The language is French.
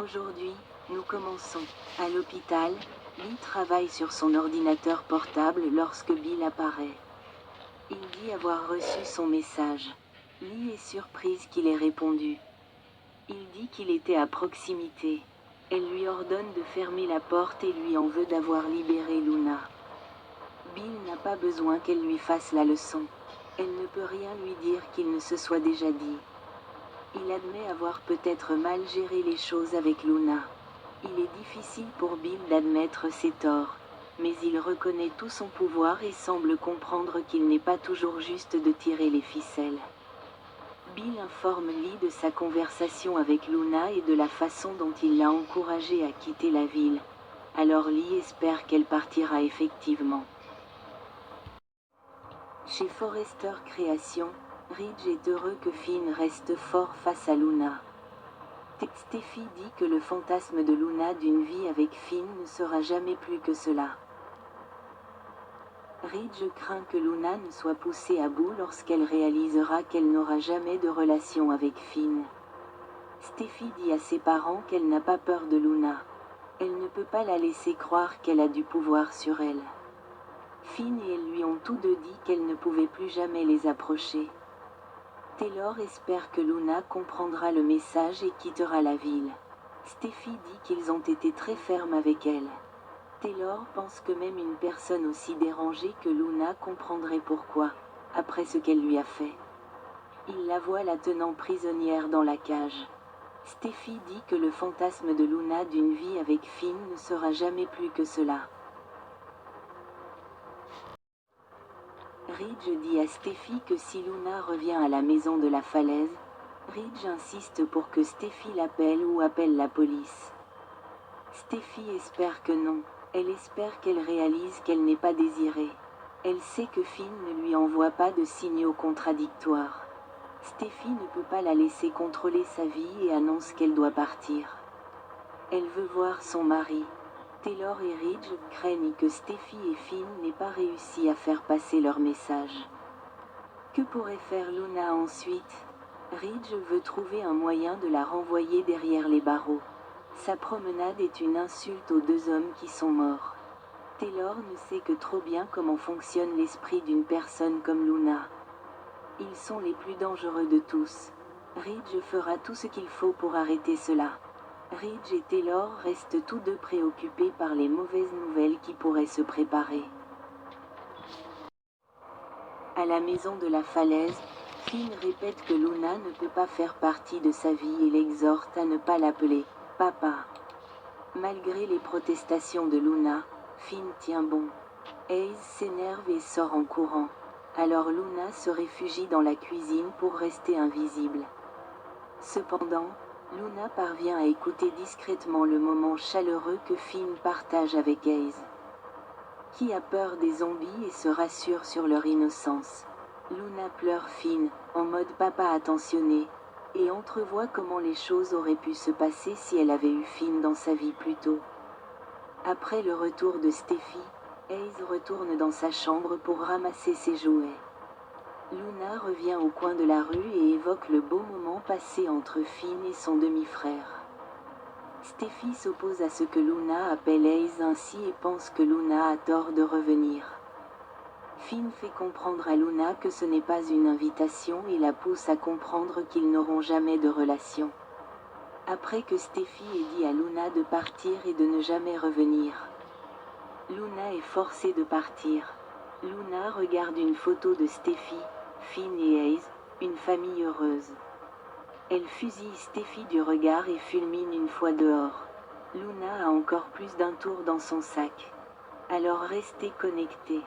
Aujourd'hui, nous commençons. À l'hôpital, Lee travaille sur son ordinateur portable lorsque Bill apparaît. Il dit avoir reçu son message. Lee est surprise qu'il ait répondu. Il dit qu'il était à proximité. Elle lui ordonne de fermer la porte et lui en veut d'avoir libéré Luna. Bill n'a pas besoin qu'elle lui fasse la leçon. Elle ne peut rien lui dire qu'il ne se soit déjà dit. Il admet avoir peut-être mal géré les choses avec Luna. Il est difficile pour Bill d'admettre ses torts, mais il reconnaît tout son pouvoir et semble comprendre qu'il n'est pas toujours juste de tirer les ficelles. Bill informe Lee de sa conversation avec Luna et de la façon dont il l'a encouragée à quitter la ville. Alors Lee espère qu'elle partira effectivement. Chez Forrester Création, Ridge est heureux que Finn reste fort face à Luna. Steffi dit que le fantasme de Luna d'une vie avec Finn ne sera jamais plus que cela. Ridge craint que Luna ne soit poussée à bout lorsqu'elle réalisera qu'elle n'aura jamais de relation avec Finn. Steffi dit à ses parents qu'elle n'a pas peur de Luna. Elle ne peut pas la laisser croire qu'elle a du pouvoir sur elle. Finn et elle lui ont tous deux dit qu'elle ne pouvait plus jamais les approcher. Taylor espère que Luna comprendra le message et quittera la ville. Steffi dit qu'ils ont été très fermes avec elle. Taylor pense que même une personne aussi dérangée que Luna comprendrait pourquoi, après ce qu'elle lui a fait. Il la voit la tenant prisonnière dans la cage. Steffi dit que le fantasme de Luna d'une vie avec Finn ne sera jamais plus que cela. Ridge dit à Steffi que si Luna revient à la maison de la falaise, Ridge insiste pour que Steffi l'appelle ou appelle la police. Steffi espère que non, elle espère qu'elle réalise qu'elle n'est pas désirée. Elle sait que Finn ne lui envoie pas de signaux contradictoires. Steffi ne peut pas la laisser contrôler sa vie et annonce qu'elle doit partir. Elle veut voir son mari. Taylor et Ridge craignent que Steffi et Finn n'aient pas réussi à faire passer leur message. Que pourrait faire Luna ensuite? Ridge veut trouver un moyen de la renvoyer derrière les barreaux. Sa promenade est une insulte aux deux hommes qui sont morts. Taylor ne sait que trop bien comment fonctionne l'esprit d'une personne comme Luna. Ils sont les plus dangereux de tous. Ridge fera tout ce qu'il faut pour arrêter cela. Ridge et Taylor restent tous deux préoccupés par les mauvaises nouvelles qui pourraient se préparer. À la maison de la falaise, Finn répète que Luna ne peut pas faire partie de sa vie et l'exhorte à ne pas l'appeler « papa ». Malgré les protestations de Luna, Finn tient bon. Hayes s'énerve et sort en courant. Alors Luna se réfugie dans la cuisine pour rester invisible. Cependant, Luna parvient à écouter discrètement le moment chaleureux que Finn partage avec Hayes, qui a peur des zombies et se rassure sur leur innocence. Luna pleure Finn, en mode papa attentionné, et entrevoit comment les choses auraient pu se passer si elle avait eu Finn dans sa vie plus tôt. Après le retour de Steffi, Hayes retourne dans sa chambre pour ramasser ses jouets. Luna revient au coin de la rue et évoque le beau moment passé entre Finn et son demi-frère. Steffi s'oppose à ce que Luna appelle Hayes ainsi et pense que Luna a tort de revenir. Finn fait comprendre à Luna que ce n'est pas une invitation et la pousse à comprendre qu'ils n'auront jamais de relation. Après que Steffi ait dit à Luna de partir et de ne jamais revenir, Luna est forcée de partir. Luna regarde une photo de Steffi, Finn et Hayes, une famille heureuse. Elle fusille Steffi du regard et fulmine une fois dehors. Luna a encore plus d'un tour dans son sac. Alors restez connectés.